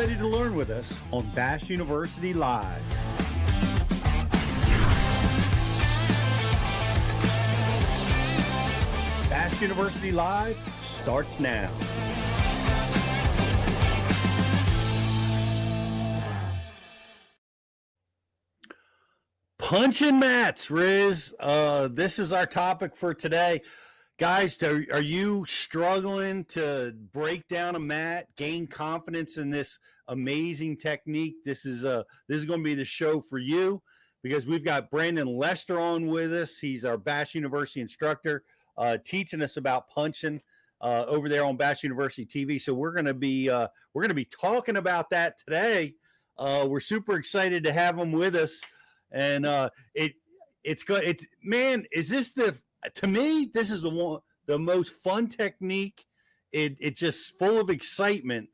ready to learn with us on Bass University Live. Bass University Live starts now. Punching mats, Riz. This is our topic for today. Guys, are you struggling to break down a mat, gain confidence in this amazing technique? This is going to be the show for you because we've got Brandon Lester on with us. He's our Bass University instructor, teaching us about punching over there on Bass University TV. So we're going to be talking about that today. We're super excited to have him with us, and it's good. Is this to me, this is the most fun technique. It's just full of excitement.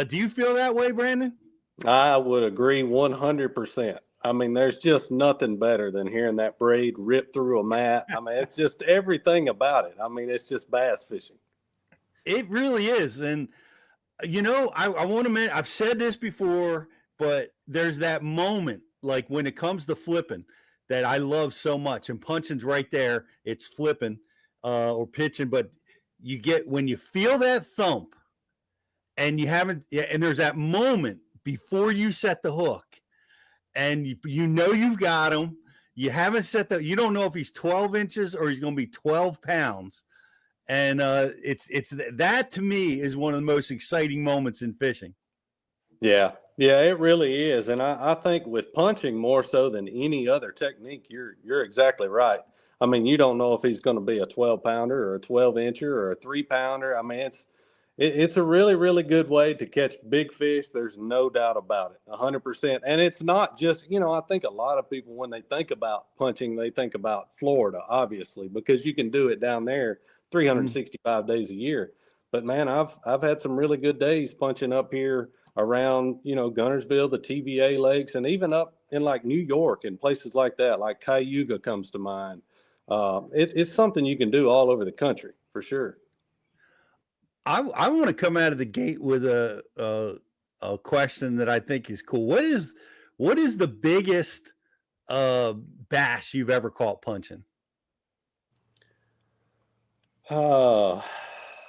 Do you feel that way, Brandon? I would agree 100%. I mean, there's just nothing better than hearing that braid rip through a mat. I mean, it's just everything about it. I mean, it's just bass fishing. It really is. And, you know, I want to mention, I've said this before, but there's that moment, like when it comes to flipping, that I love so much, and punching's right there. It's flipping or pitching, but you get when you feel that thump, and and there's that moment before you set the hook, and you know you've got him. You haven't you don't know if he's 12 inches or he's going to be 12 pounds, and it's that to me is one of the most exciting moments in fishing. Yeah, it really is. And I think with punching more so than any other technique, you're exactly right. I mean, you don't know if he's going to be a 12-pounder or a 12-incher or a 3-pounder. I mean, it's a really, really good way to catch big fish. There's no doubt about it, 100%. And it's not just, I think a lot of people, when they think about punching, they think about Florida, obviously, because you can do it down there 365 days a year. But, man, I've had some really good days punching up here around, Guntersville, the TVA lakes, and even up in like New York and places like that, like Cayuga comes to mind. It's something you can do all over the country for sure. I want to come out of the gate with a question that I think is cool. What is the biggest bass you've ever caught punching?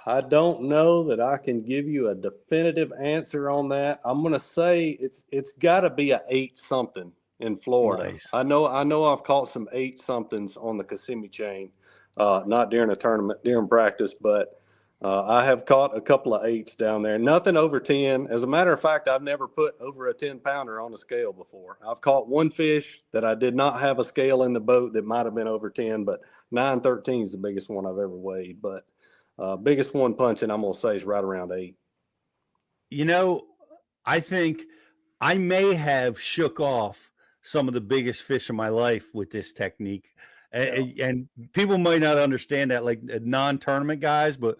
I don't know that I can give you a definitive answer on that. I'm going to say it's got to be a 8-something in Florida. Nice. I know I've caught some 8-somethings on the Kissimmee chain, not during a tournament, during practice, but I have caught a couple of 8s down there. Nothing over 10. As a matter of fact, I've never put over a 10-pounder on a scale before. I've caught one fish that I did not have a scale in the boat that might have been over 10, but 913 is the biggest one I've ever weighed. But biggest one punching, I'm going to say, is right around 8. I think I may have shook off some of the biggest fish in my life with this technique. And people might not understand that, like non-tournament guys, but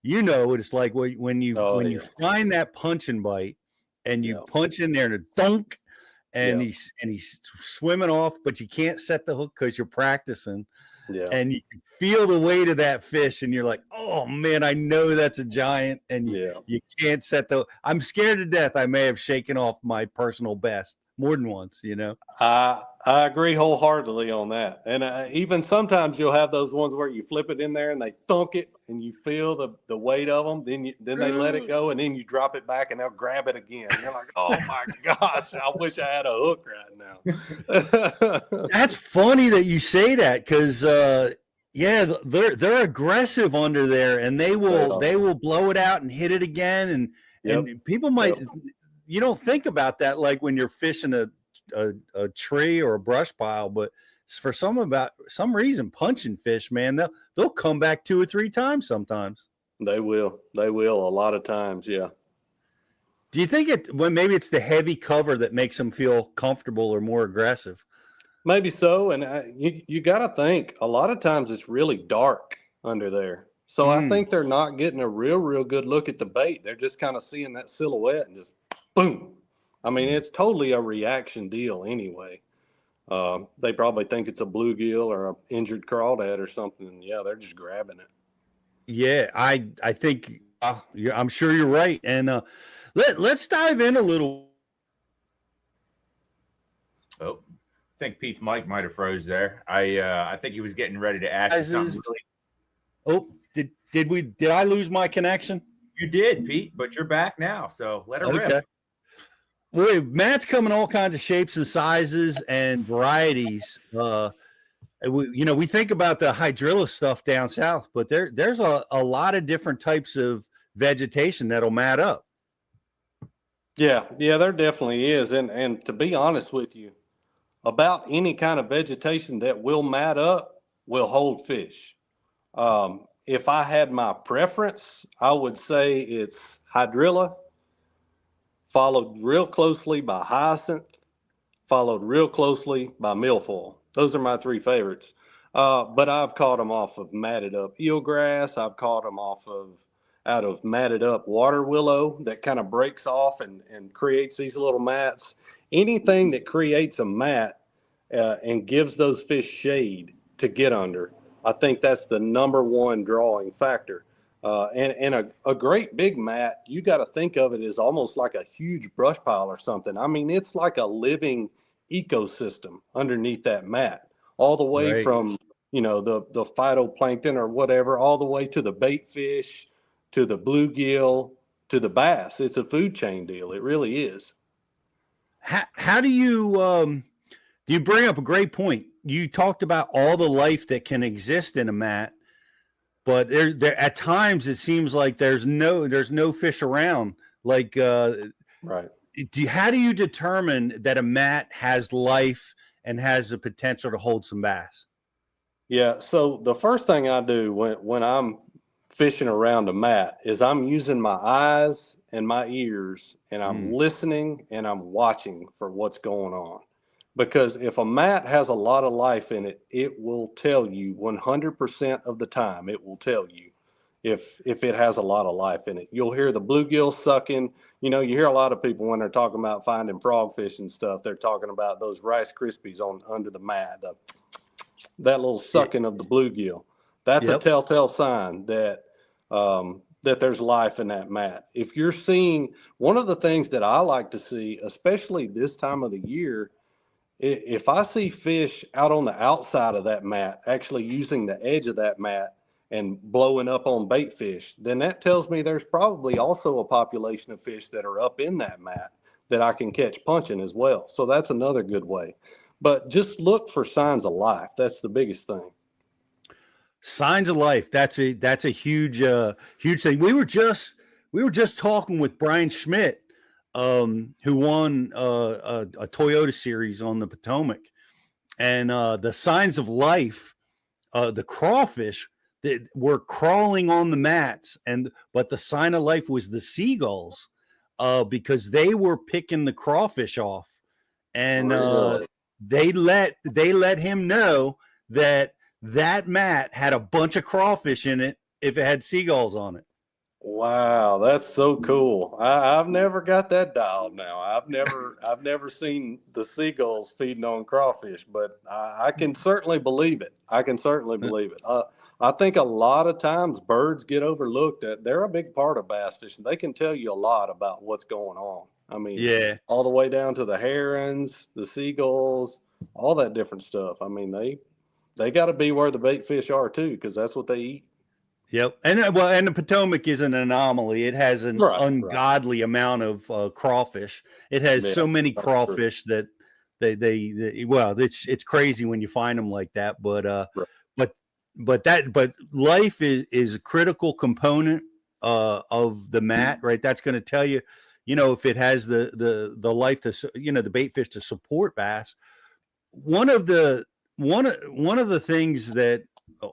what it's like when you find that punching bite and you punch in there and a dunk, and he's swimming off, but you can't set the hook because you're practicing. Yeah. And you can feel the weight of that fish, and you're like, oh man, I know that's a giant, and you can't set I'm scared to death. I may have shaken off my personal best more than once, I agree wholeheartedly on that. And even sometimes you'll have those ones where you flip it in there and they thunk it and you feel the weight of them. Then they let it go and then you drop it back and they'll grab it again. And you're like, oh my gosh, I wish I had a hook right now. That's funny that you say that because, they're aggressive under there, and they will blow it out and hit it again. And people might, you don't think about that like when you're fishing a tree or a brush pile, but for some reason, punching fish, man, they'll come back 2 or 3 times sometimes. They will a lot of times. Yeah. Do you think maybe it's the heavy cover that makes them feel comfortable or more aggressive? Maybe so. And you got to think a lot of times it's really dark under there. So I think they're not getting a real good look at the bait. They're just kind of seeing that silhouette and just boom. I mean, it's totally a reaction deal anyway. They probably think it's a bluegill or an injured crawdad or something. Yeah, they're just grabbing it. Yeah, I think I'm sure you're right. And Let's dive in a little. Oh, I think Pete's mic might have froze there. I think he was getting ready to ask you something really. Oh, did I lose my connection? You did, Pete, but you're back now, so let her rip. Well, Matt's come in all kinds of shapes and sizes and varieties. We think about the hydrilla stuff down south, but there's a lot of different types of vegetation that'll mat up. Yeah, there definitely is. And to be honest with you, about any kind of vegetation that will mat up will hold fish. If I had my preference, I would say it's hydrilla, followed real closely by hyacinth, followed real closely by milfoil. Those are my three favorites. But I've caught them off of matted up eelgrass. I've caught them out of matted up water willow that kind of breaks off and creates these little mats. Anything that creates a mat and gives those fish shade to get under, I think that's the number one drawing factor. And a great big mat, you got to think of it as almost like a huge brush pile or something. I mean, it's like a living ecosystem underneath that mat, all the way from, the phytoplankton or whatever, all the way to the bait fish, to the bluegill, to the bass. It's a food chain deal. It really is. How do you bring up a great point? You talked about all the life that can exist in a mat, but there at times it seems like there's no fish around. Like, right. How do you determine that a mat has life and has the potential to hold some bass? Yeah. So the first thing I do when I'm fishing around a mat is I'm using my eyes and my ears, and I'm listening and I'm watching for what's going on. Because if a mat has a lot of life in it, it will tell you 100% of the time. It will tell you if it has a lot of life in it. You'll hear the bluegill sucking. You hear a lot of people when they're talking about finding frogfish and stuff, they're talking about those Rice Krispies under the mat, that little sucking of the bluegill. That's a telltale sign that that there's life in that mat. If you're seeing, one of the things that I like to see, especially this time of the year, if I see fish out on the outside of that mat, actually using the edge of that mat and blowing up on bait fish, then that tells me there's probably also a population of fish that are up in that mat that I can catch punching as well. So that's another good way. But just look for signs of life. That's the biggest thing. Signs of life. That's a huge thing. We were just talking with Brian Schmidt, who won a Toyota series on the Potomac, and the signs of life, the crawfish that were crawling on the mats, but the sign of life was the seagulls, because they were picking the crawfish off, and they let him know that mat had a bunch of crawfish in it if it had seagulls on it. Wow, that's so cool. I've never got that dialed now. I've never seen the seagulls feeding on crawfish, but I can certainly believe it. I think a lot of times birds get overlooked. They're a big part of bass fishing. They can tell you a lot about what's going on. I mean, all the way down to the herons, the seagulls, all that different stuff. I mean, they got to be where the bait fish are too, because that's what they eat. Yep, and the Potomac is an anomaly. It has an ungodly amount of crawfish. It has so many crawfish that it's crazy when you find them like that. But but life is a critical component of the mat, right? That's going to tell you, if it has the life to the bait fish to support bass. One of the things that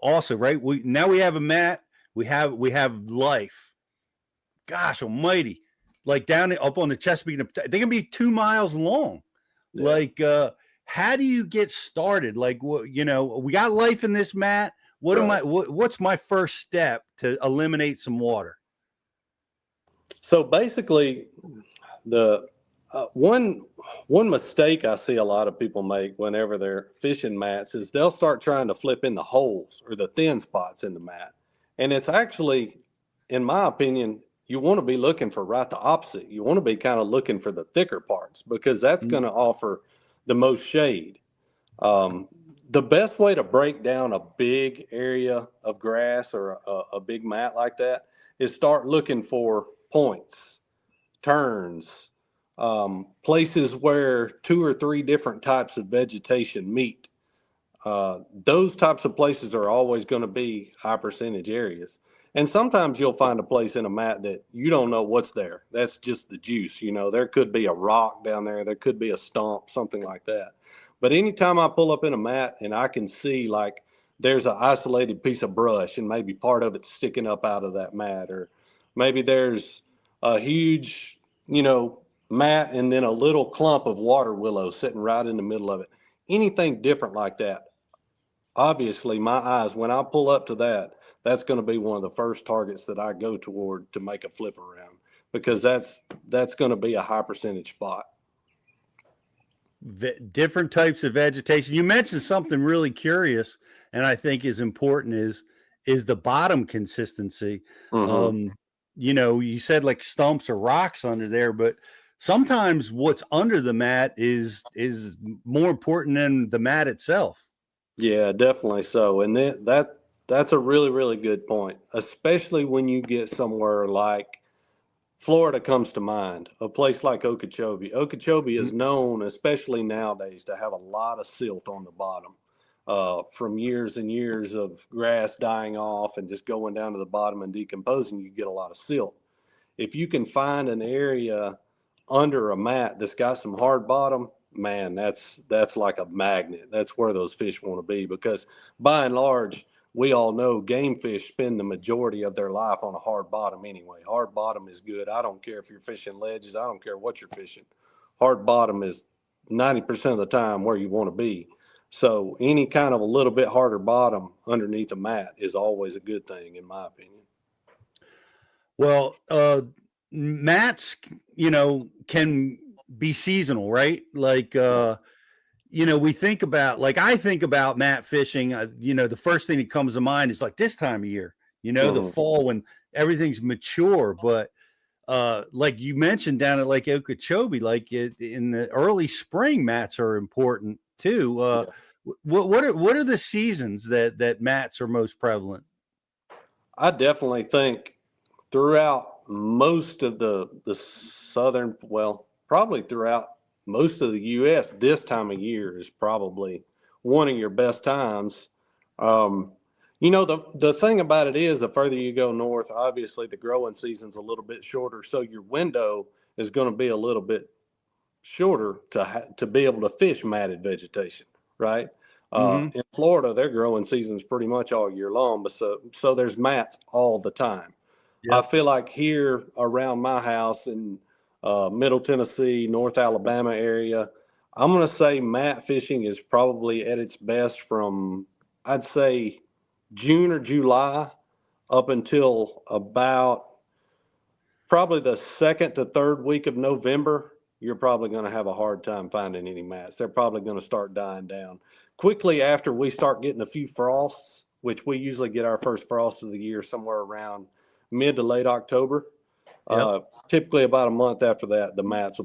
also, right, we have a mat. We have life. Gosh almighty. Like up on the Chesapeake, they can be 2 miles long. Yeah. Like, how do you get started? Like, we got life in this mat. What's my first step to eliminate some water? So basically, the one mistake I see a lot of people make whenever they're fishing mats is they'll start trying to flip in the holes or the thin spots in the mat. And it's actually, in my opinion, you want to be looking for right the opposite. You want to be kind of looking for the thicker parts because that's going to offer the most shade. The best way to break down a big area of grass or a big mat like that is start looking for points, turns, places where 2 or 3 different types of vegetation meet. Those types of places are always going to be high percentage areas. And sometimes you'll find a place in a mat that you don't know what's there. That's just the juice. There could be a rock down there. There could be a stump, something like that. But anytime I pull up in a mat and I can see like there's an isolated piece of brush and maybe part of it's sticking up out of that mat, or maybe there's a huge, mat and then a little clump of water willow sitting right in the middle of it. Anything different like that. Obviously, my eyes, when I pull up to that, that's going to be one of the first targets that I go toward to make a flip around because that's going to be a high percentage spot. Different types of vegetation. You mentioned something really curious, and I think is important is the bottom consistency. Mm-hmm. You said like stumps or rocks under there, but sometimes what's under the mat is more important than the mat itself. Yeah, definitely so. And that's a really, really good point, especially when you get somewhere like Florida comes to mind, a place like Okeechobee. Okeechobee is known, especially nowadays, to have a lot of silt on the bottom. From years and years of grass dying off and just going down to the bottom and decomposing, you get a lot of silt. If you can find an area under a mat that's got some hard bottom, man, that's like a magnet. That's where those fish want to be because by and large, we all know game fish spend the majority of their life on a hard bottom anyway. Hard bottom is good. I don't care if you're fishing ledges. I don't care what you're fishing. Hard bottom is 90% of the time where you want to be. So any kind of a little bit harder bottom underneath a mat is always a good thing, in my opinion. Well, mats, can be seasonal, right? Like, we think about, like, I think about mat fishing, the first thing that comes to mind is like this time of year, the fall when everything's mature. But like you mentioned down at Lake Okeechobee, like in the early spring, mats are important too. What are the seasons that mats are most prevalent? I definitely think throughout most of the southern, well, probably throughout most of the U.S., this time of year is probably one of your best times. The thing about it is the further you go north, obviously the growing season's a little bit shorter, so your window is going to be a little bit shorter to be able to fish matted vegetation, right? In Florida, their growing season's pretty much all year long, but so there's mats all the time. Yep. I feel like here around my house in Middle Tennessee, North Alabama area, I'm going to say mat fishing is probably at its best from, I'd say, June or July up until about probably the second to third week of November. You're probably going to have a hard time finding any mats. They're probably going to start dying down. Quickly after we start getting a few frosts, which we usually get our first frost of the year somewhere around mid to late October. Yep. Typically about a month after that, the mats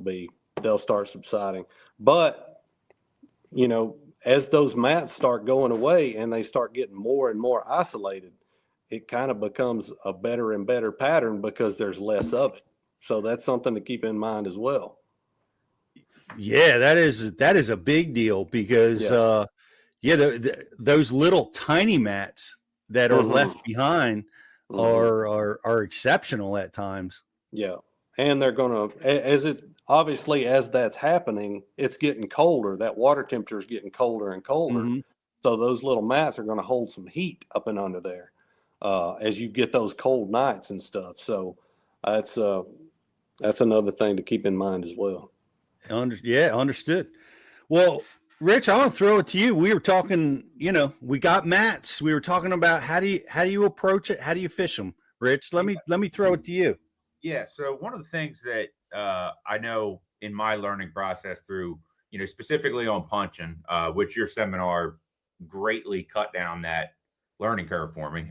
they'll start subsiding. But, as those mats start going away and they start getting more and more isolated, it kind of becomes a better and better pattern because there's less of it. So that's something to keep in mind as well. Yeah, that is a big deal because, those little tiny mats that are left behind are exceptional at times. Yeah. And they're going to, as that's happening, it's getting colder. That water temperature is getting colder and colder. So those little mats are going to hold some heat up and under there as you get those cold nights and stuff. So that's another thing to keep in mind as well. Understood. Well, Rich, I want to throw it to you. We were talking, we got mats. We were talking about how do you approach it? How do you fish them? Rich, let me throw it to you. Yeah. So one of the things that I know in my learning process through, specifically on punching, which your seminar greatly cut down that learning curve for me,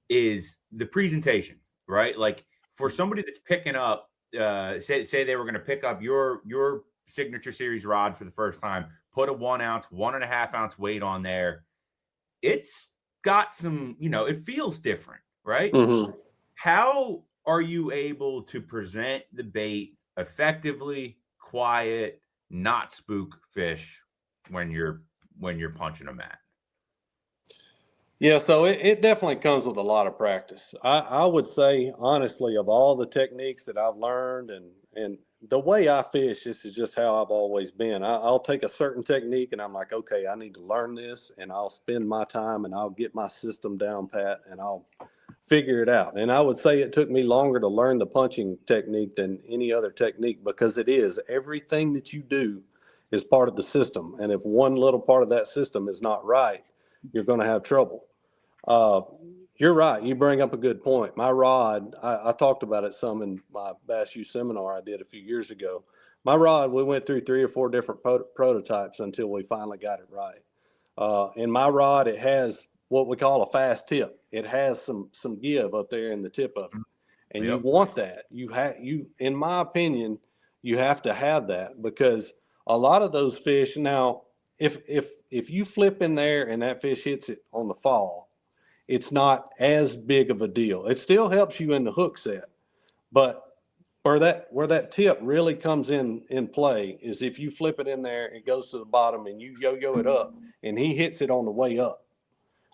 is the presentation. right? Like for somebody that's picking up, say they were going to pick up your signature series rod for the first time, put a 1 ounce, 1.5 ounce weight on there. It's got some, it feels different, right? Mm-hmm. How are you able to present the bait effectively, quiet, not spook fish when you're punching a mat? Yeah, so it definitely comes with a lot of practice. I would say, honestly, of all the techniques that I've learned and the way I fish, this is just how I've always been. I'll take a certain technique and I'm like, okay, I need to learn this, and I'll spend my time and I'll get my system down pat and I'll figure it out. And I would say it took me longer to learn the punching technique than any other technique, because it is everything that you do is part of the system. And if one little part of that system is not right, you're going to have trouble. You're right. You bring up a good point. My rod, I talked about it some in my Bass U seminar I did a few years ago. My rod, we went through 3 or 4 different prototypes until we finally got it right. In my rod, it has what we call a fast tip. It has some give up there in the tip of it, and you Yep. want that. In my opinion, you have to have that, because a lot of those fish now, if you flip in there and that fish hits it on the fall, it's not as big of a deal. It still helps you in the hook set, but where that tip really comes in play is if you flip it in there, it goes to the bottom and you yo-yo it up and he hits it on the way up,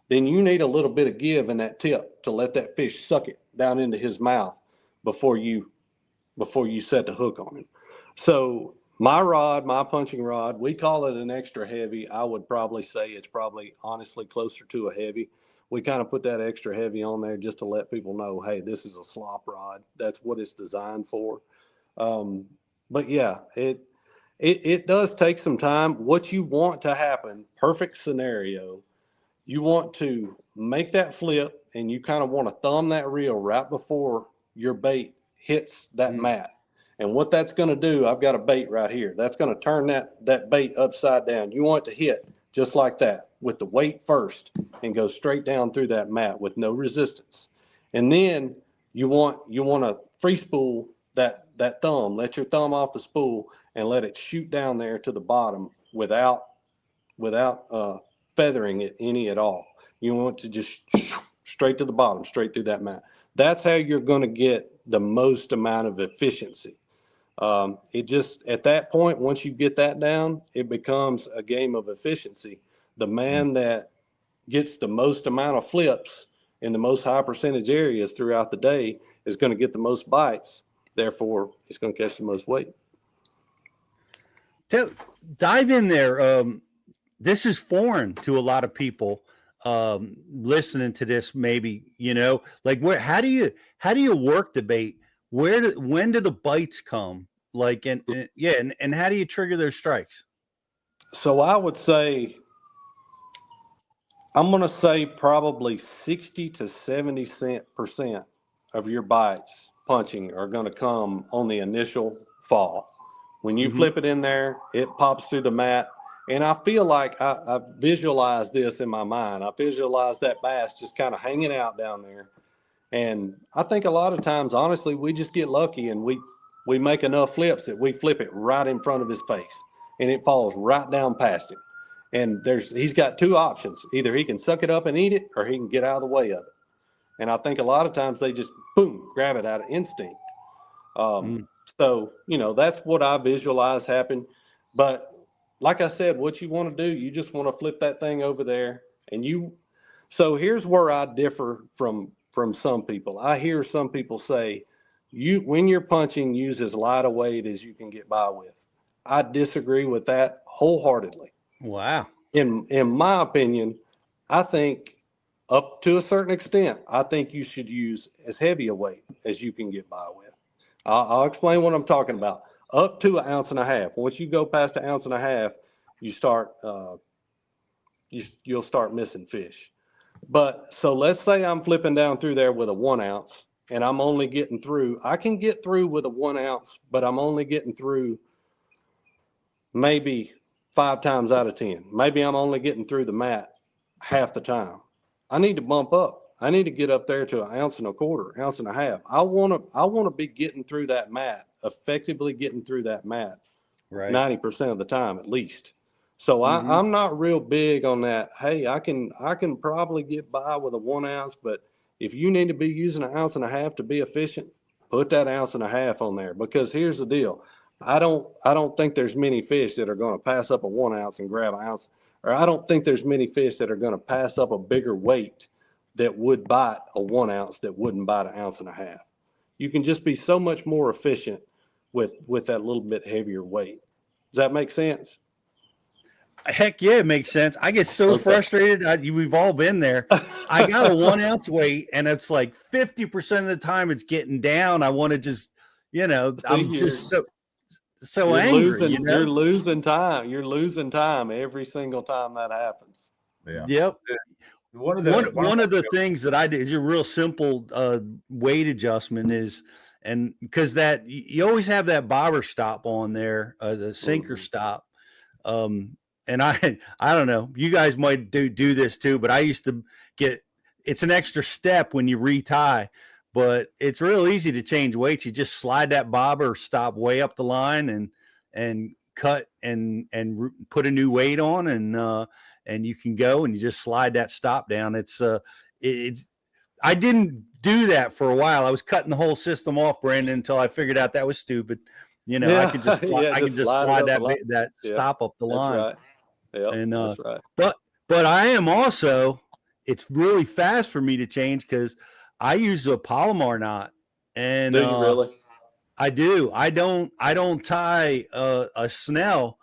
then you need a little bit of give in that tip to let that fish suck it down into his mouth before you set the hook on him. So my rod, my punching rod, we call it an extra heavy. I would probably say it's probably honestly closer to a heavy. We kind of put that extra heavy on there just to let people know, hey, this is a slop rod. That's what it's designed for. But yeah, it does take some time. What you want to happen, perfect scenario, you want to make that flip and you kind of want to thumb that reel right before your bait hits that mat. And what that's going to do, I've got a bait right here. That's going to turn that bait upside down. You want it to hit just like that with the weight first and go straight down through that mat with no resistance. And then you want to free spool that thumb. Let your thumb off the spool and let it shoot down there to the bottom without feathering it any at all. You want to just straight to the bottom, straight through that mat. That's how you're going to get the most amount of efficiency. It just, at that point, once you get that down, it becomes a game of efficiency. The man that gets the most amount of flips in the most high percentage areas throughout the day is going to get the most bites. Therefore, he's going to catch the most weight. Dive in there. This is foreign to a lot of people listening to this. Maybe like how do you work the bait? When do the bites come? Like and how do you trigger their strikes? So I would say, I'm going to say probably 60 to 70% of your bites punching are going to come on the initial fall. When you flip it in there, it pops through the mat. And I feel like I visualize this in my mind. I visualize that bass just kind of hanging out down there. And I think a lot of times, honestly, we just get lucky and we make enough flips that we flip it right in front of his face and it falls right down past him. And he's got 2 options. Either he can suck it up and eat it, or he can get out of the way of it. And I think a lot of times they just, boom, grab it out of instinct. So, that's what I visualize happen. But like I said, what you want to do, you just want to flip that thing over there. So here's where I differ from some people. I hear some people say, when you're punching, use as light a weight as you can get by with. I disagree with that wholeheartedly. Wow. In my opinion, I think up to a certain extent, I think you should use as heavy a weight as you can get by with. I'll explain what I'm talking about. Up to 1.5 ounces. Once you go past 1.5 ounces, you start you'll start missing fish. But so let's say I'm flipping down through there with a 1 ounce and I'm only getting through. I can get through with a 1 ounce, but I'm only getting through maybe 5 times out of 10. Maybe I'm only getting through the mat half the time. I need to bump up. I need to get up there to 1.25 ounces, 1.5 ounces. I want to be getting through that mat, effectively getting through that mat, Right. 90% of the time at least. So I'm not real big on that. Hey, I can probably get by with a 1 ounce, but if you need to be using 1.5 ounces to be efficient, put that 1.5 ounces on there, because here's the deal. I don't think there's many fish that are going to pass up a 1 ounce and grab 1 ounce, or I don't think there's many fish that are going to pass up a bigger weight that would bite a 1 ounce that wouldn't bite 1.5 ounces. You can just be so much more efficient with that little bit heavier weight. Does that make sense? Heck yeah, it makes sense. I get so frustrated. We've all been there. I got a 1 ounce weight, and it's like 50% of the time it's getting down. I want to just, I'm just so angry. You're losing time. You're losing time every single time that happens. Yeah. Yep. One of the things that I did is a real simple weight adjustment is, and because that you always have that bobber stop on there, the sinker stop. And I don't know, you guys might do this too, but I used to it's an extra step when you retie, but it's real easy to change weights. You just slide that bobber stop way up the line and cut and put a new weight on, and you can go and you just slide that stop down. I didn't do that for a while. I was cutting the whole system off, Brandon, until I figured out that was stupid. I could just slide that stop up the line. Right. Yep, and that's right. But I am also, it's really fast for me to change because I use a Palomar knot. And do you really? I do. I don't tie a Snell.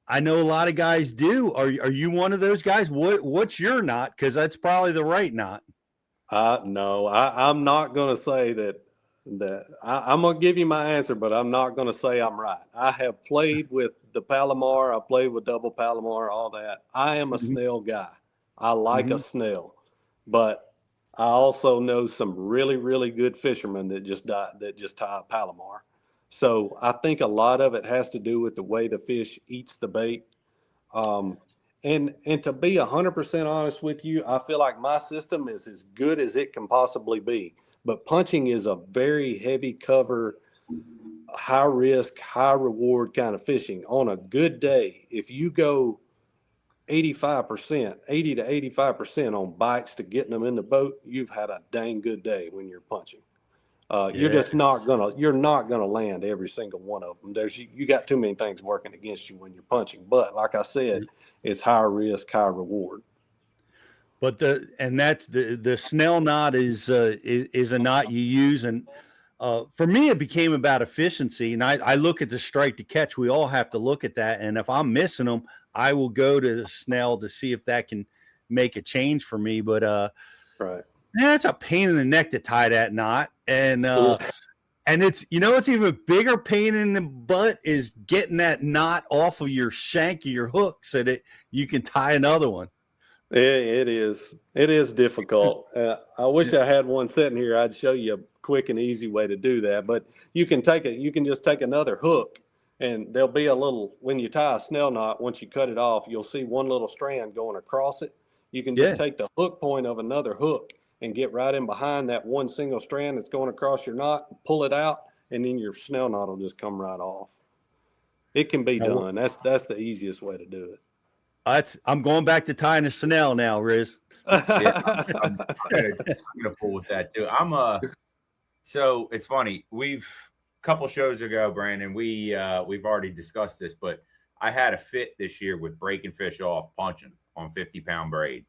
I know a lot of guys do. Are you one of those guys? What's your knot? Because that's probably the right knot. No, I'm not going to say that I'm going to give you my answer, but I'm not going to say I'm right. I have played with the Palomar. I played with double Palomar, all that. I am a Snell guy. I like a Snell, but I also know some really, really good fishermen that just tie a Palomar. So I think a lot of it has to do with the way the fish eats the bait. And to be 100% honest with you, I feel like my system is as good as it can possibly be. But punching is a very heavy cover, high risk, high reward kind of fishing. On a good day, if you go 80 to 85% on bites to getting them in the boat, you've had a dang good day when you're punching. You're just not gonna land every single one of them. You got too many things working against you when you're punching. But like I said, it's high risk, high reward. But the Snell knot is a knot you use, and for me it became about efficiency. And I look at the strike to catch. We all have to look at that. And if I'm missing them, I will go to the Snell to see if that can make a change for me. But right, it's a pain in the neck to tie that knot, and it's it's even bigger pain in the butt is getting that knot off of your shank of your hook so that you can tie another one. It is difficult. I wish I had one sitting here. I'd show you a quick and easy way to do that. But you can just take another hook, and there'll be a little, when you tie a Snell knot, once you cut it off, you'll see one little strand going across it. You can just take the hook point of another hook and get right in behind that one single strand that's going across your knot, pull it out, and then your Snell knot will just come right off. It can be done. That's the easiest way to do it. I'm going back to tying a Snell now, Riz. I'm gonna pull with that too. So it's funny. A couple shows ago, Brandon, we've already discussed this, but I had a fit this year with breaking fish off punching on 50-pound braid,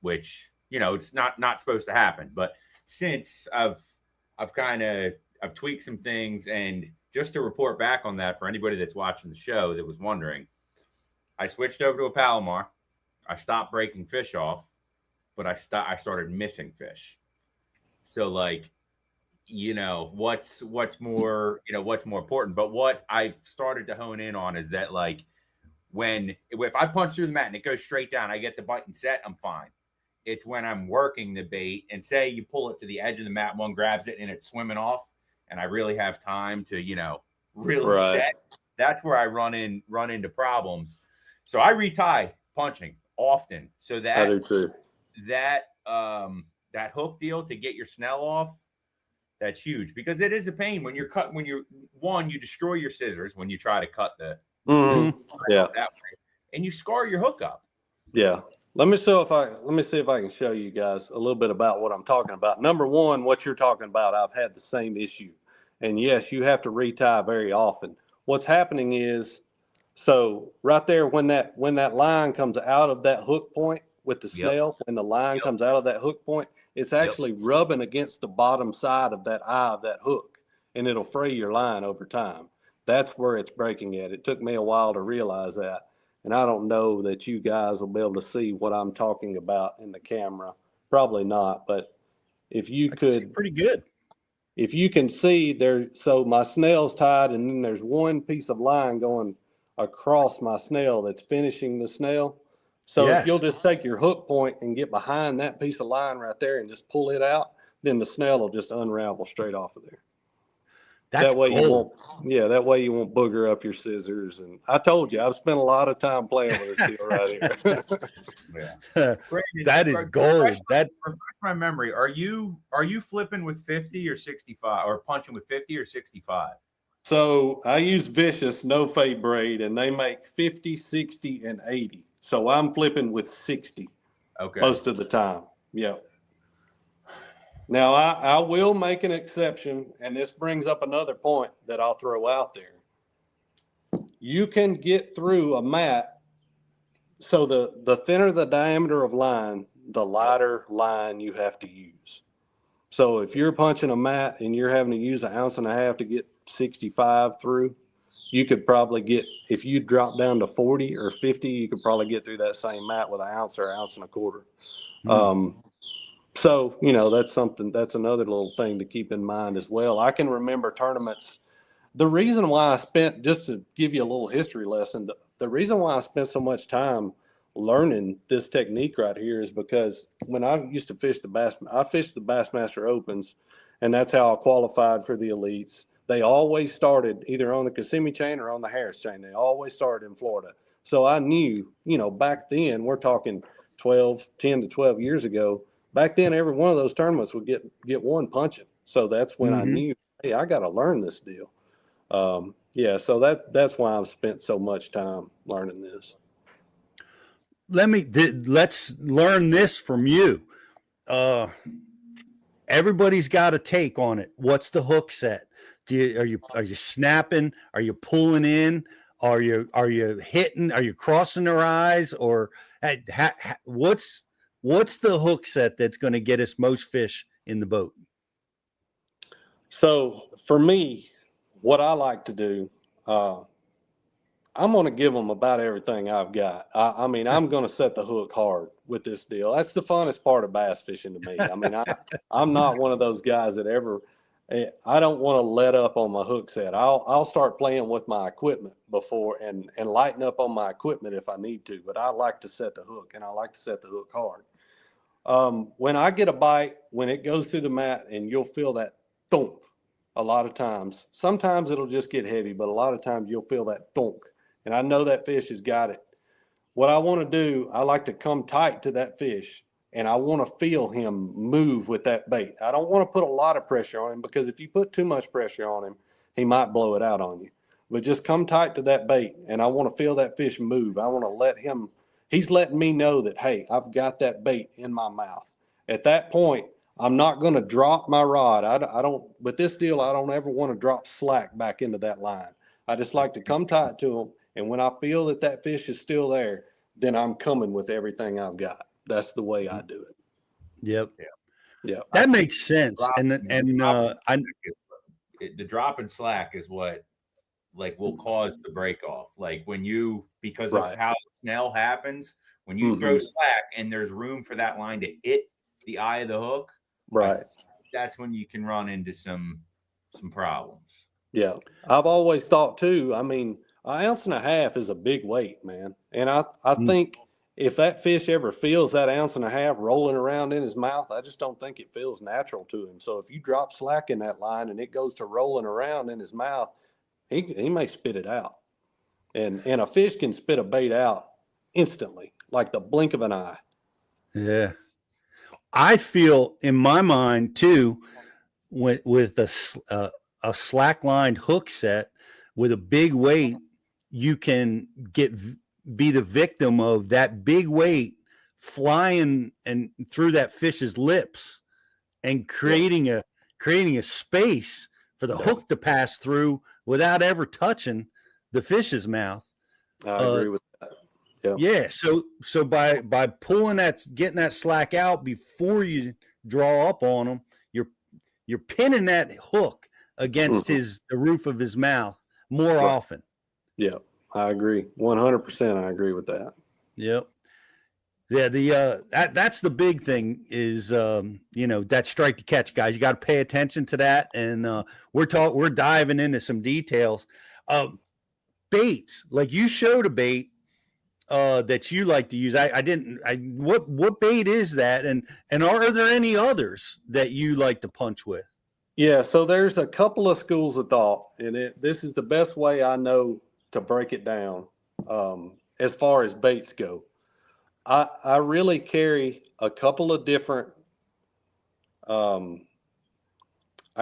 which it's not supposed to happen. But since I've tweaked some things, and just to report back on that for anybody that's watching the show that was wondering. I switched over to a Palomar. I stopped breaking fish off, but I started missing fish. So what's more important. But what I've started to hone in on is that if I punch through the mat and it goes straight down, I get the bite and set, I'm fine. It's when I'm working the bait and say you pull it to the edge of the mat, one grabs it and it's swimming off, and I really have time to really set. That's where I run into problems. So I retie punching often, so that that hook deal to get your snell off, that's huge, because it is a pain when you're cut. When you destroy your scissors when you try to cut the yeah, that way, and you scar your hook up. yeah. Let me see if I can show you guys a little bit about what I'm talking about. Number one, what you're talking about, I've had the same issue, and yes, you have to retie very often. What's happening is, so right there when that line comes out of that hook point with the snail, when the line comes out of that hook point, it's actually rubbing against the bottom side of that eye of that hook, and it'll fray your line over time. That's where it's breaking at. It took me a while to realize that. And I don't know that you guys will be able to see what I'm talking about in the camera. Probably not, but if you could, pretty good. if you can see there, so my snail's tied, and then there's one piece of line going across my snail that's finishing the snail. So if you'll just take your hook point and get behind that piece of line right there and just pull it out, then the snail will just unravel straight off of there. That's that way gold. you won't, yeah, that way you won't booger up your scissors. And I told you, I've spent a lot of time playing with this deal right here. Brandon, that is gold. Refresh my memory. Are you flipping with 50 or 65, or punching with 50 or 65? So I use Vicious no fade braid, and they make 50, 60, and 80. So I'm flipping with 60 most of the time. Yeah. Now, I will make an exception, and this brings up another point that I'll throw out there. You can get through a mat, so the thinner the diameter of line, the lighter line you have to use. So if you're punching a mat and you're having to use 1.5 ounces to get 65 through, you could probably get, if you drop down to 40 or 50, you could probably get through that same mat with 1 ounce or 1.25 ounces. So, you know, that's another little thing to keep in mind as well. I can remember tournaments. The reason why I spent, just to give you a little history lesson, the reason why I spent so much time learning this technique right here is because when I used to fish I fished the Bassmaster Opens, and that's how I qualified for the elites. They always started either on the Kissimmee chain or on the Harris chain. They always started in Florida. So I knew, you know, back then, we're talking 10 to 12 years ago, back then, every one of those tournaments would get one punching. So that's when I knew, hey, I got to learn this deal. Yeah, so that's why I've spent so much time learning this. Let's learn this from you. Everybody's got a take on it. What's the hook set? Are you snapping? Are you pulling in? Are you hitting? Are you crossing their eyes? Or what's the hook set that's going to get us most fish in the boat? So for me, what I like to do, I'm going to give them about everything I've got. I mean, I'm going to set the hook hard with this deal. That's the funnest part of bass fishing to me. I mean, I'm not one of those guys that I don't want to let up on my hook set. I'll start playing with my equipment before and lighten up on my equipment if I need to, but I like to set the hook, and I like to set the hook hard. When I get a bite, when it goes through the mat, and you'll feel that thump a lot of times. Sometimes it'll just get heavy, but a lot of times you'll feel that thunk. And I know that fish has got it. What I want to do, I like to come tight to that fish, and I want to feel him move with that bait. I don't want to put a lot of pressure on him, because if you put too much pressure on him, he might blow it out on you. But just come tight to that bait, and I want to feel that fish move. I want to let him, he's letting me know that, hey, I've got that bait in my mouth. At that point, I'm not going to drop my rod. I don't, with this deal, I don't ever want to drop slack back into that line. I just like to come tight to him. And when I feel that fish is still there, then I'm coming with everything I've got. That's the way I do it. Yep. Yeah. That makes sense. The drop and slack is what will cause the break off. Like when you, because of how snell happens, when you throw slack and there's room for that line to hit the eye of the hook, that's when you can run into some problems. Yeah. I've always thought too, I mean, 1.5 ounces is a big weight, man. And I think if that fish ever feels that 1.5 ounces rolling around in his mouth, I just don't think it feels natural to him. So if you drop slack in that line and it goes to rolling around in his mouth, he may spit it out. And a fish can spit a bait out instantly, like the blink of an eye. Yeah. I feel in my mind too, with a slack lined hook set with a big weight, you can be the victim of that big weight flying and through that fish's lips and creating a space for the hook to pass through without ever touching the fish's mouth. I agree with that. Yeah. So by pulling getting that slack out before you draw up on them, you're pinning that hook against the roof of his mouth more often. Yeah, I agree. 100%. I agree with that. Yep. Yeah, that's the big thing is that strike to catch, guys. You got to pay attention to that, and we're diving into some details. Baits, like you showed a bait that you like to use. What bait is that, and are there any others that you like to punch with? Yeah, so there's a couple of schools of thought, and this is the best way I know to break it down as far as baits go. I really carry a couple of different, I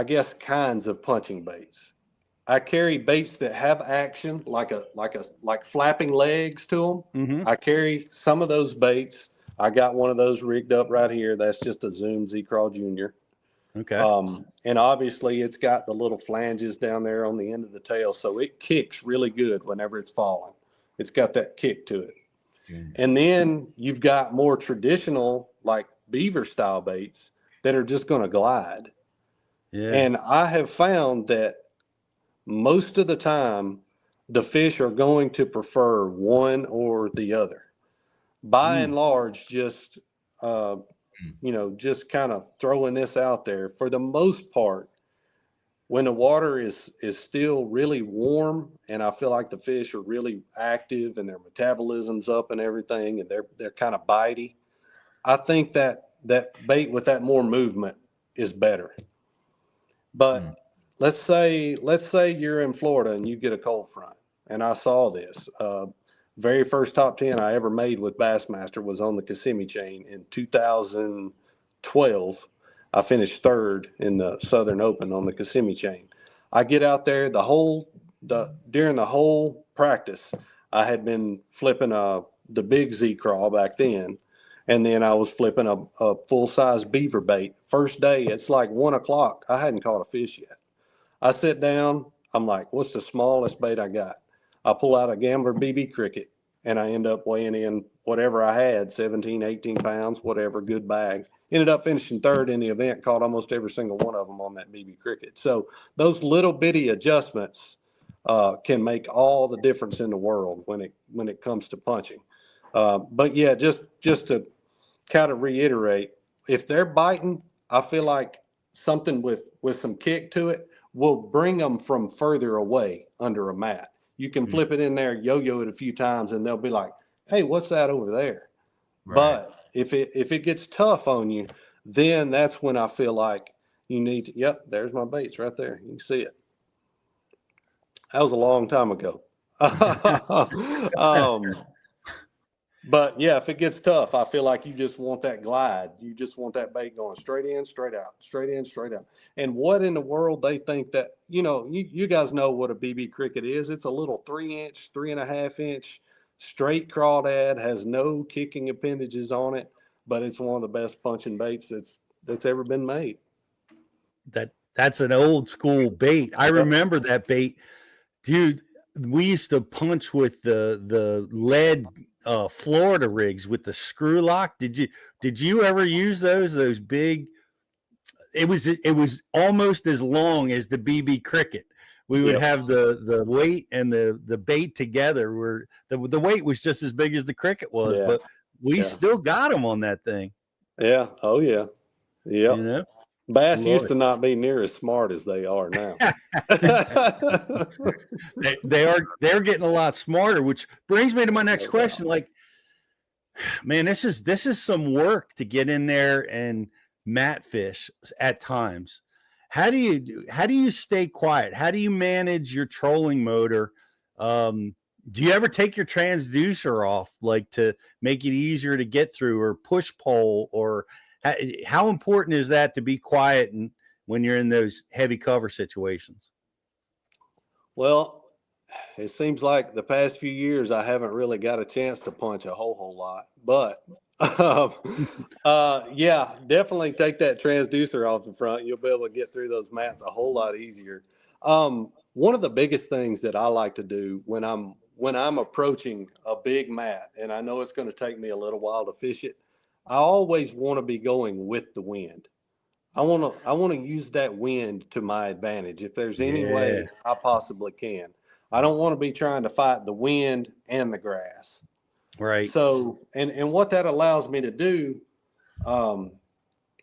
guess, kinds of punching baits. I carry baits that have action, like flapping legs to them. Mm-hmm. I carry some of those baits. I got one of those rigged up right here. That's just a Zoom Z-Crawl Junior. Okay. And obviously it's got the little flanges down there on the end of the tail, so it kicks really good whenever it's falling. It's got that kick to it. And then you've got more traditional, like beaver style baits that are just going to glide. Yeah. And I have found that most of the time the fish are going to prefer one or the other. By and large, just just kind of throwing this out there, for the most part, when the water is still really warm and I feel like the fish are really active and their metabolism's up and everything, and they're kind of bitey, I think that bait with that more movement is better. But let's say you're in Florida and you get a cold front, and I saw this. Very first top 10 I ever made with Bassmaster was on the Kissimmee chain in 2012. I finished third in the Southern Open on the Kissimmee chain. I get out there during the whole practice. I had been flipping the big Z crawl back then, and then I was flipping a full size beaver bait. First day, it's like 1 o'clock. I hadn't caught a fish yet. I sit down. I'm like, what's the smallest bait I got? I pull out a Gambler BB cricket, and I end up weighing in whatever I had, 17, 18 pounds, whatever, good bag. Ended up finishing third in the event, caught almost every single one of them on that BB cricket. So those little bitty adjustments can make all the difference in the world when it comes to punching. But yeah, just to kind of reiterate, if they're biting, I feel like something with some kick to it will bring them from further away under a mat. You can flip it in there, yo-yo it a few times, and they'll be like, hey, what's that over there? Right. But if it gets tough on you, then that's when I feel like you need to, yep, there's my baits right there. You can see it. That was a long time ago. But yeah, if it gets tough, I feel like you just want that glide. You just want that bait going straight in, straight out, straight in, straight out. And what in the world they think that, you guys know what a BB cricket is. It's a little 3-inch, 3.5-inch straight crawdad, has no kicking appendages on it, but it's one of the best punching baits that's ever been made. That's an old school bait. I remember that bait, dude. We used to punch with the lead Florida rigs with the screw lock. Did you ever use those big? It was almost as long as the BB cricket. We would have the weight and the bait together. Where the weight was just as big as the cricket was, but we still got them on that thing. Yeah. Oh yeah. Yeah. Bass used to not be near as smart as they are now. They're getting a lot smarter, which brings me to my next question. Like, man, this is some work to get in there and mat fish at times. How do you stay quiet? How do you manage your trolling motor? Do you ever take your transducer off, like to make it easier to get through, or push pole, or How important is that to be quiet and when you're in those heavy cover situations? Well, it seems like the past few years I haven't really got a chance to punch a whole lot, but yeah, definitely take that transducer off the front. You'll be able to get through those mats a whole lot easier. One of the biggest things that I like to do when I'm approaching a big mat, and I know it's going to take me a little while to fish it, I always want to be going with the wind. I want to use that wind to my advantage if there's any Yeah, way I possibly can. I don't want to be trying to fight the wind and the grass. right. So, and what that allows me to do, um,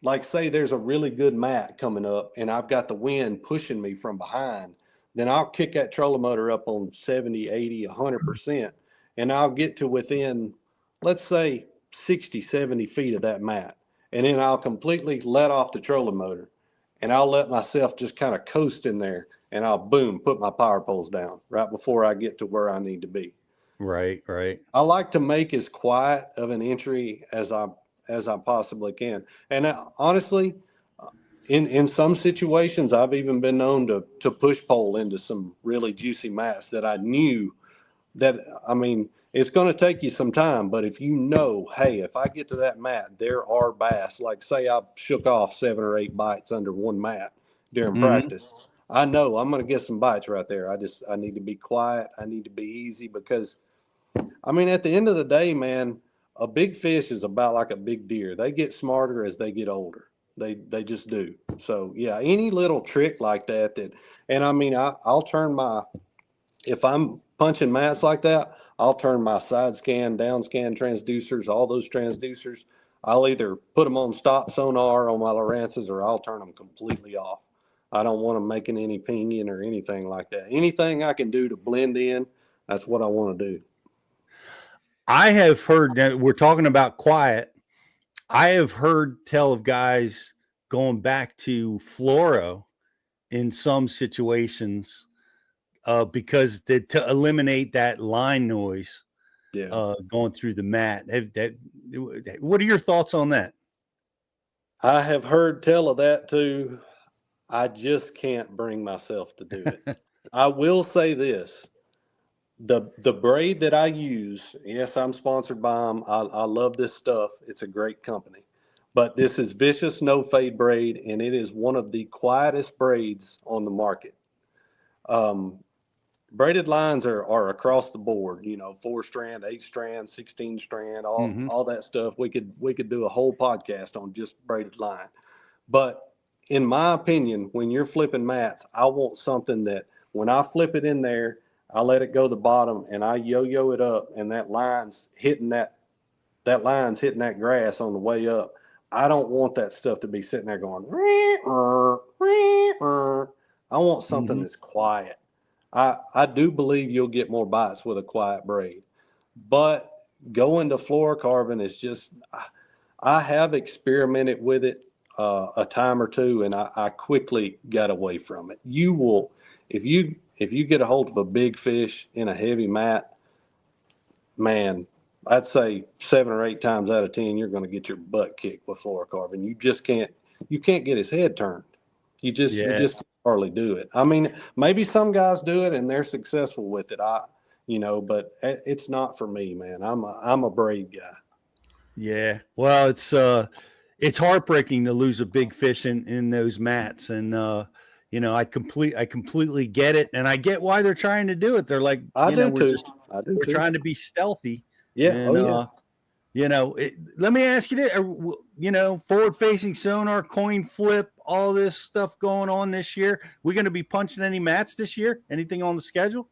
like say there's a really good mat coming up and I've got the wind pushing me from behind, then I'll kick that trolling motor up on 70, 80, 100%, and I'll get to within, let's say 60, 70 feet of that mat. And then I'll completely let off the trolling motor and I'll let myself just kind of coast in there and I'll boom, put my power poles down right before I get to where I need to be. Right, right. I like to make as quiet of an entry as I possibly can. And honestly, in some situations, I've even been known to push pole into some really juicy mats that I knew that, I mean, it's going to take you some time, but if you know, hey, if I get to that mat, there are bass, like say I shook off 7 or 8 bites under one mat during Mhm. practice. I know I'm going to get some bites right there. I need to be quiet. I need to be easy because I mean, at the end of the day, man, a big fish is about like a big deer. They get smarter as they get older. They just do. So yeah, any little trick like that and I mean, I'll turn my if I'm punching mats like that, I'll turn my side scan, down scan transducers, all those transducers. I'll either put them on stop sonar on my Lowrances or I'll turn them completely off. I don't want them making any pinging or anything like that. Anything I can do to blend in, that's what I want to do. I have heard that we're talking about quiet. I have heard tell of guys going back to fluoro in some situations because to eliminate that line noise Yeah. going through the mat. What are your thoughts on that? I have heard tell of that too. I just can't bring myself to do it. I will say this. The braid that I use, yes, I'm sponsored by them. I love this stuff. It's a great company. But this is Vicious No Fade braid, and it is one of the quietest braids on the market. Um, Braided lines are across the board, 4 strand, 8 strand, 16 strand, Mm-hmm. all that stuff. We could do a whole podcast on just braided line. But in my opinion, when you're flipping mats, I want something that when I flip it in there, I let it go to the bottom and I yo-yo it up and that line's hitting that grass on the way up. I don't want that stuff to be sitting there going, I want something Mm-hmm. that's quiet. I do believe you'll get more bites with a quiet braid, but going to fluorocarbon is just, I have experimented with it a time or two, and I quickly got away from it. You will, if you get a hold of a big fish in a heavy mat, man, I'd say 7 or 8 times out of 10, you're going to get your butt kicked with fluorocarbon. You can't get his head turned. You Yeah. just can't hardly do it. I mean, maybe some guys do it and they're successful with it. But it's not for me, man. I'm a braid guy. Yeah. Well, it's heartbreaking to lose a big fish in those mats. And I completely get it. And I get why they're trying to do it. They're like, I do we're too. I do we're too. trying to be stealthy. Yeah. And Oh yeah. let me ask you this, forward facing sonar, coin flip, all this stuff going on this year. We going to be punching any mats this year? Anything on the schedule?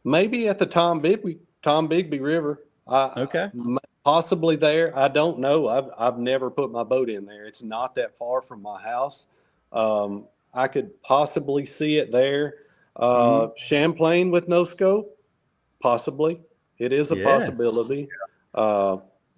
Maybe at the Tom Bigby River. Okay. Possibly there. I don't know. I've never put my boat in there. It's not that far from my house. I could possibly see it there. Mhm. Champlain with no scope, possibly. It is a Yeah. possibility.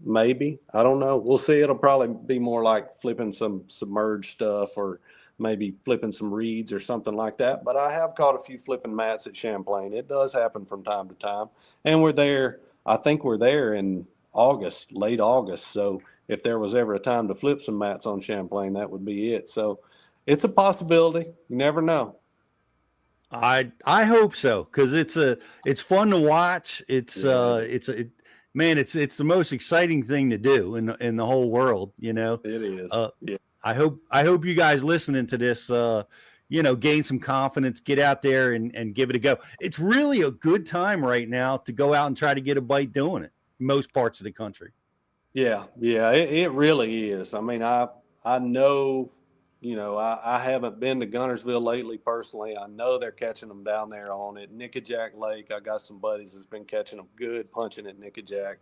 Maybe. I don't know. We'll see. It'll probably be more like flipping some submerged stuff or maybe flipping some reeds or something like that. But I have caught a few flipping mats at Champlain. It does happen from time to time. And we're there. I think we're there in August, late August. So if there was ever a time to flip some mats on Champlain, that would be it. So it's a possibility. You never know. I hope so, because it's fun to watch. It's man, it's the most exciting thing to do in the whole world. You know, It is. Yeah. I hope you guys listening to this, gain some confidence, get out there and give it a go. It's really a good time right now to go out and try to get a bite doing it. Most parts of the country. Yeah, it really is. I mean, I know, I haven't been to Gunnersville lately personally. I know they're catching them down there on it. Nickajack Lake, I got some buddies that's been catching them good, punching at Nickajack.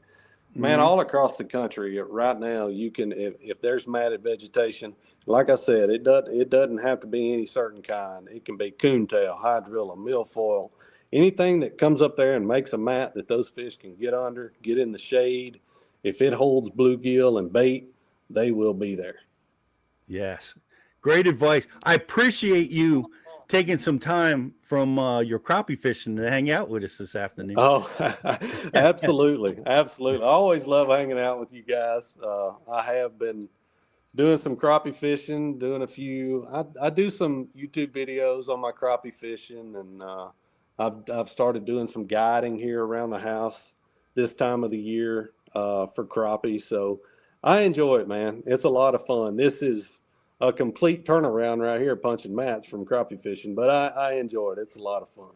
Man, all across the country right now, you can if there's matted vegetation, like I said, it doesn't have to be any certain kind. It can be coontail, hydrilla, milfoil, anything that comes up there and makes a mat that those fish can get under, get in the shade. If it holds bluegill and bait, they will be there. Yes, great advice. I appreciate you taking some time from your crappie fishing to hang out with us this afternoon. Oh, absolutely. Absolutely. I always love hanging out with you guys. I have been doing some crappie fishing, doing a few, I do some YouTube videos on my crappie fishing, and I've started doing some guiding here around the house this time of the year for crappie. So I enjoy it, man. It's a lot of fun. This is a complete turnaround right here, punching mats from crappie fishing, but I enjoy it. It's a lot of fun.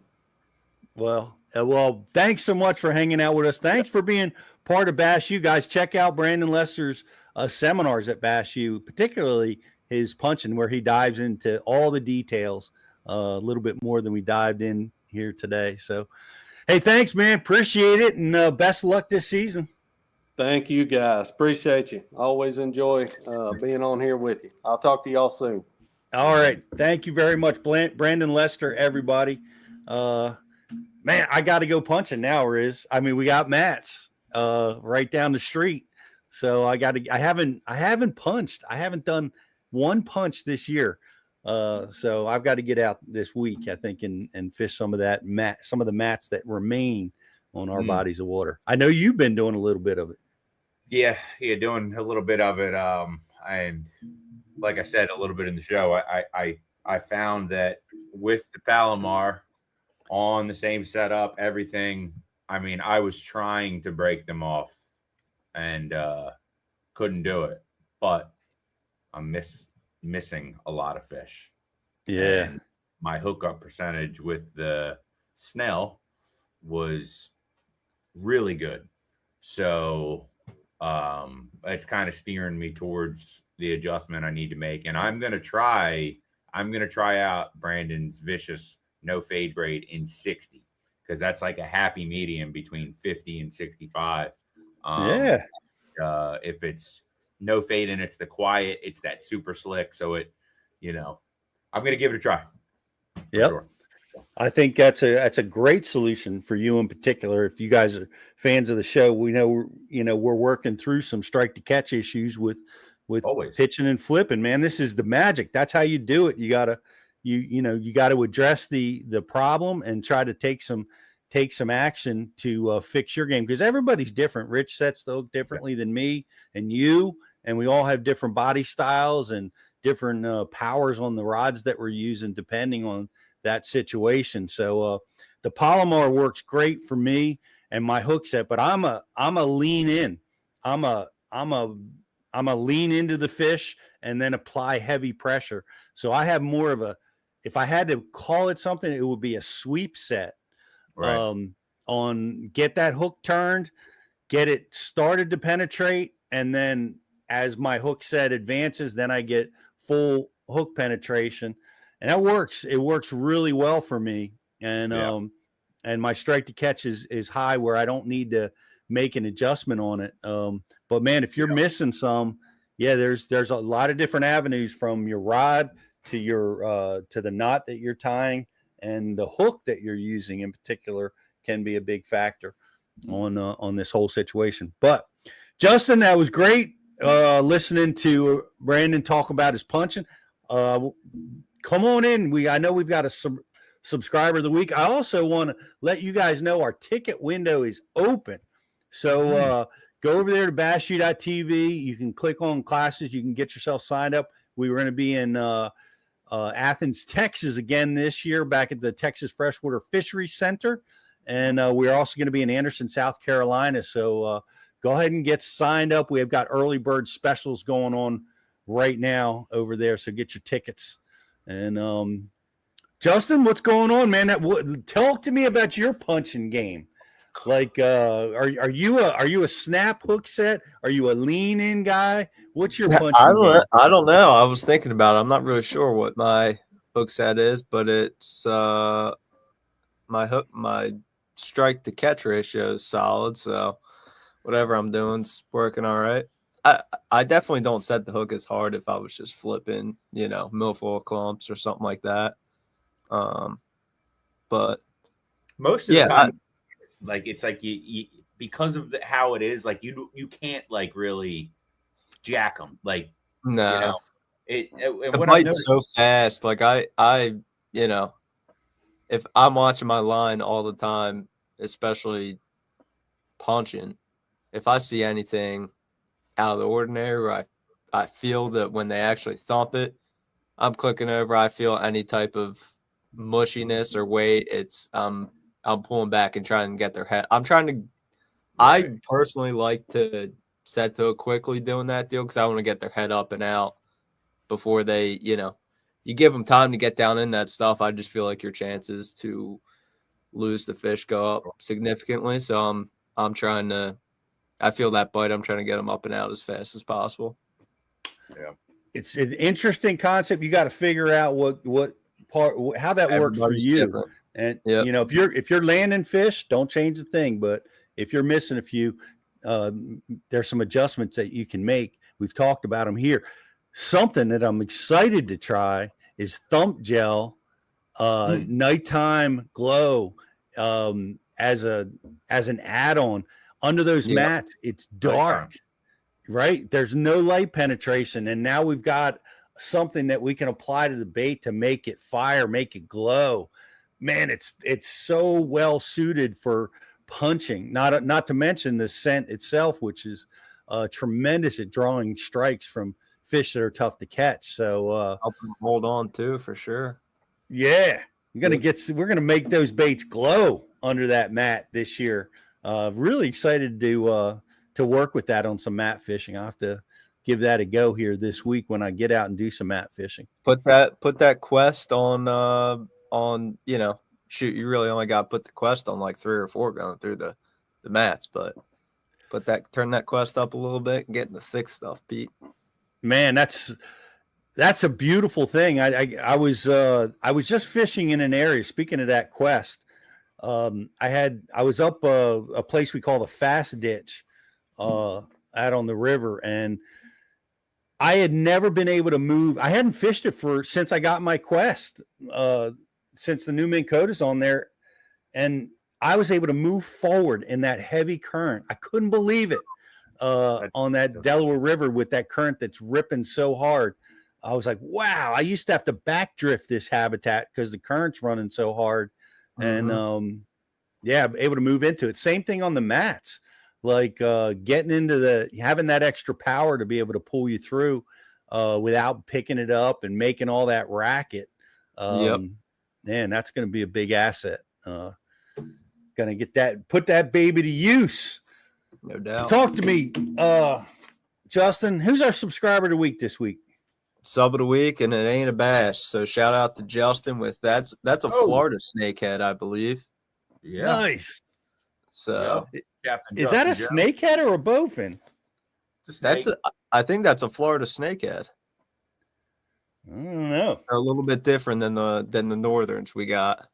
Well, thanks so much for hanging out with us. Thanks for being part of Bass U, guys. Check out Brandon Lester's seminars at Bass U, particularly his punching, where he dives into all the details a little bit more than we dived in here today. So, hey, thanks, man. Appreciate it, and best of luck this season. Thank you, guys. Appreciate you. Always enjoy being on here with you. I'll talk to y'all soon. All right. Thank you very much, Brandon Lester, everybody. Man, I got to go punching now, Riz. I mean, we got mats right down the street. So I haven't punched. I haven't done one punch this year. So I've got to get out this week, I think, and fish some of the mats that remain on our bodies of water. I know you've been doing a little bit of it. Yeah, doing a little bit of it. And like I said, a little bit in the show, I found that with the Palomar on the same setup, everything, I mean, I was trying to break them off and couldn't do it, but I'm missing a lot of fish. Yeah. And my hookup percentage with the Snell was really good. So it's kind of steering me towards the adjustment I need to make. And I'm going to try out Brandon's vicious no fade braid in 60, because that's like a happy medium between 50 and 65. If it's no fade and it's the quiet, it's that super slick. So I'm going to give it a try. Yep. Sure. I think that's a great solution for you in particular. If you guys are fans of the show, we know we're working through some strike to catch issues with Always pitching and flipping. Man, this is the magic. That's how you do it. You gotta address the problem and try to take some action to fix your game, because everybody's different. Rich sets the hook differently than me and you, and we all have different body styles and different powers on the rods that we're using depending on that situation. So the Palomar works great for me and my hook set, but I'm a lean in. I'm a lean into the fish and then apply heavy pressure. So I have more of if I had to call it something, it would be a sweep set. right. On get that hook turned, get it started to penetrate, and then as my hook set advances, then I get full hook penetration. And that works. It works really well for me. And and my strike to catch is high where I don't need to make an adjustment on it. But man, if you're missing some, there's a lot of different avenues, from your rod to your to the knot that you're tying, and the hook that you're using in particular can be a big factor on this whole situation. But Justin, that was great listening to Brandon talk about his punching. Come on in. I know we've got a subscriber of the week. I also want to let you guys know our ticket window is open. So go over there to bassu.tv. You can click on classes. You can get yourself signed up. We were going to be in Athens, Texas again this year, back at the Texas Freshwater Fishery Center. And we're also going to be in Anderson, South Carolina. So go ahead and get signed up. We have got early bird specials going on right now over there. So get your tickets. And Justin, what's going on, man? Talk to me about your punching game. Like, are you a snap hook set? Are you a lean in guy? What's your punching game? I don't know. I was thinking about it. I'm not really sure what my hook set is, but it's my strike to catch ratio is solid. So whatever I'm doing's working all right. I definitely don't set the hook as hard if I was just flipping, milfoil clumps or something like that. But most of the time, like it's like you because of how it is, like you can't like really jack them. Like no, the bite's so fast. Like I if I'm watching my line all the time, especially punching, if I see anything out of the ordinary, where I feel that when they actually thump it, I'm clicking over. I feel any type of mushiness or weight, it's I'm pulling back and trying to get their head. I personally like to set to it quickly doing that deal because I want to get their head up and out before they, you give them time to get down in that stuff. I just feel like your chances to lose the fish go up significantly. So I'm trying to, I feel that bite. I'm trying to get them up and out as fast as possible. Yeah. It's an interesting concept. You got to figure out how that works for you. Different. And if you're landing fish, don't change the thing. But if you're missing a few, there's some adjustments that you can make. We've talked about them here. Something that I'm excited to try is thump gel, nighttime glow, as an add-on under those mats. It's dark, right? There's no light penetration, and now we've got something that we can apply to the bait to make it fire, make it glow. Man, it's so well suited for punching. Not to mention the scent itself, which is tremendous at drawing strikes from fish that are tough to catch. So help them hold on too, for sure. Yeah, we're gonna make those baits glow under that mat this year. Really excited to work with that on some mat fishing. I'll have to give that a go here this week when I get out and do some mat fishing. Put that quest on shoot, you really only got to put the quest on like 3 or 4 going through the mats, but turn that quest up a little bit and get in the thick stuff, Pete. Man, that's a beautiful thing. I was just fishing in an area. Speaking of that quest, I was up a place we call the Fast Ditch, out on the river, and I had never been able to move. I hadn't fished it since I got my quest, since the new Minn Kota's on there, and I was able to move forward in that heavy current. I couldn't believe it, on that Delaware River with that current that's ripping so hard. I was like, wow, I used to have to backdrift this habitat because the current's running so hard. Mm-hmm. And able to move into it. Same thing on the mats, like getting into having that extra power to be able to pull you through without picking it up and making all that racket. Man, that's going to be a big asset. Going to put that baby to use. No doubt. Talk to me, Justin. Who's our subscriber of the week this week? Sub of the week, and it ain't a bash. So shout out to Justin with that's a Florida snakehead, I believe. Yeah, nice. So is that a snakehead or a bowfin? I think that's a Florida snakehead. I don't know. They're a little bit different than the northerns we got.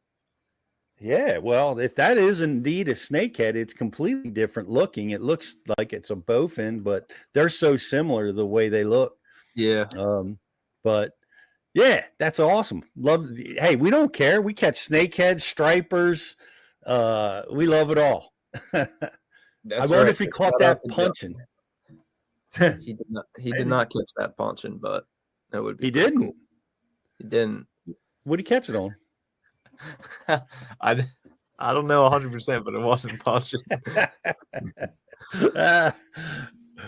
Yeah, well, if that is indeed a snakehead, it's completely different looking. It looks like it's a bowfin, but they're so similar to the way they look. Yeah. But yeah, that's awesome. Hey, we don't care. We catch snakeheads, stripers. We love it all. I wonder if he caught that punching. He did not catch that punching, but that would be. He didn't. Cool. He didn't. What did he catch it on? I don't know 100%, but it wasn't punching.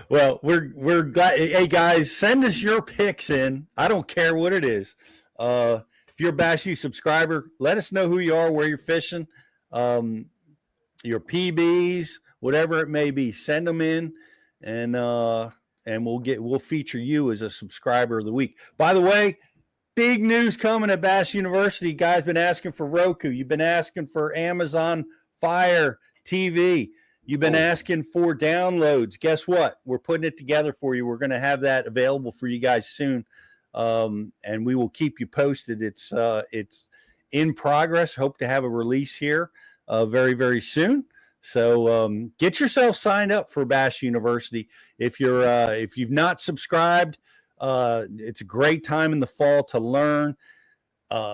Well, we're glad. Hey guys, send us your picks in. I don't care what it is. If you're a Bass U subscriber, let us know who you are, where you're fishing, your PBs, whatever it may be. Send them in, and we'll feature you as a subscriber of the week. By the way, big news coming at Bass University. You guys been asking for Roku. You've been asking for Amazon Fire TV. You've been asking for downloads. Guess what? We're putting it together for you. We're going to have that available for you guys soon, and we will keep you posted. It's in progress. Hope to have a release here very, very soon. So get yourself signed up for Bass University. If you've not subscribed, it's a great time in the fall to learn.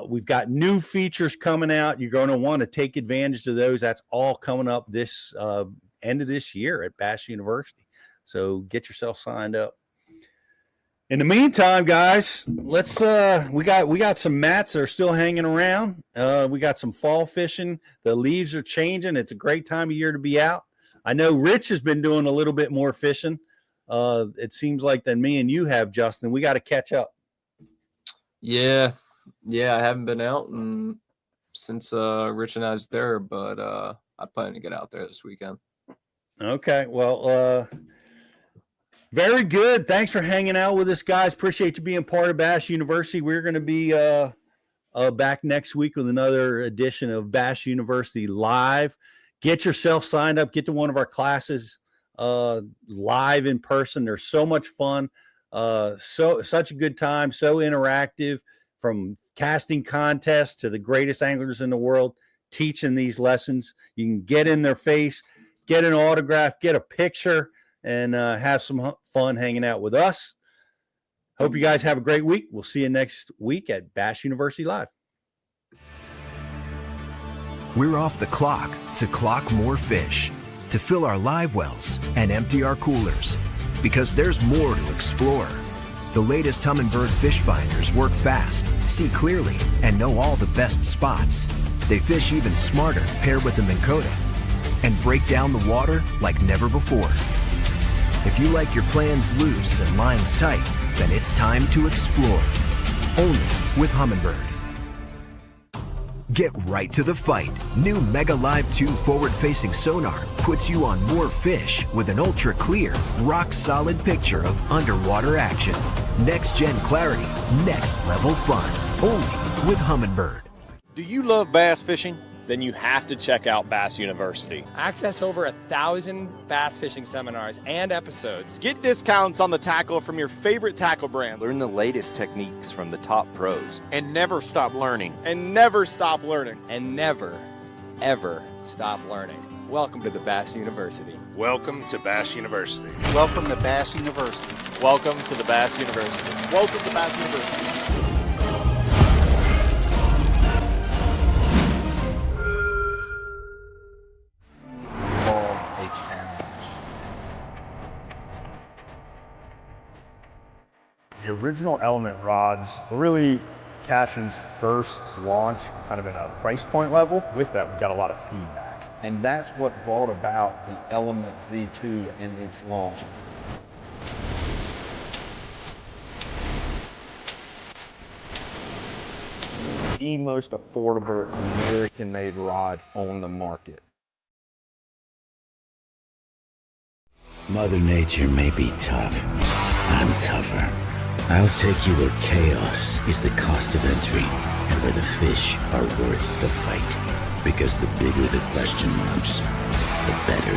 We've got new features coming out. You're going to want to take advantage of those. That's all coming up this end of this year at Bass University. So get yourself signed up. In the meantime, guys, let's we got some mats that are still hanging around. We got some fall fishing. The leaves are changing. It's a great time of year to be out. I know Rich has been doing a little bit more fishing. It seems like than me and you have, Justin. We got to catch up. Yeah, I haven't been out since Rich and I was there, but I plan to get out there this weekend. Okay, well, very good. Thanks for hanging out with us, guys. Appreciate you being part of Bass University. We're going to be back next week with another edition of Bass University Live. Get yourself signed up. Get to one of our classes live in person. They're so much fun. Such a good time. So interactive, from casting contests to the greatest anglers in the world teaching these lessons. You can get in their face, get an autograph, get a picture, and have some fun hanging out with us. Hope you guys have a great week. We'll see you next week at Bass University Live. We're off the clock to clock more fish, to fill our live wells and empty our coolers, because there's more to explore. The latest Humminbird fish finders work fast, see clearly, and know all the best spots. They fish even smarter paired with the Minn Kota, and break down the water like never before. If you like your plans loose and lines tight, then it's time to explore. Only with Humminbird. Get right to the fight. New Mega Live 2 forward-facing sonar puts you on more fish with an ultra-clear, rock-solid picture of underwater action. Next-gen clarity, next-level fun. Only with Humminbird. Do you love bass fishing? Then you have to check out Bass University. Access over 1,000 bass fishing seminars and episodes. Get discounts on the tackle from your favorite tackle brand. Learn the latest techniques from the top pros. And never stop learning. And never stop learning. And never, ever stop learning. Welcome to the Bass University. Welcome to Bass University. Welcome to Bass University. Welcome to the Bass University. Welcome to Bass University. The original Element rods were really Cashin's first launch, kind of in a price point level. With that, we got a lot of feedback. And that's what brought about the Element Z2 and its launch. The most affordable American-made rod on the market. Mother Nature may be tough. I'm tougher. I'll take you where chaos is the cost of entry and where the fish are worth the fight. Because the bigger the question marks, the better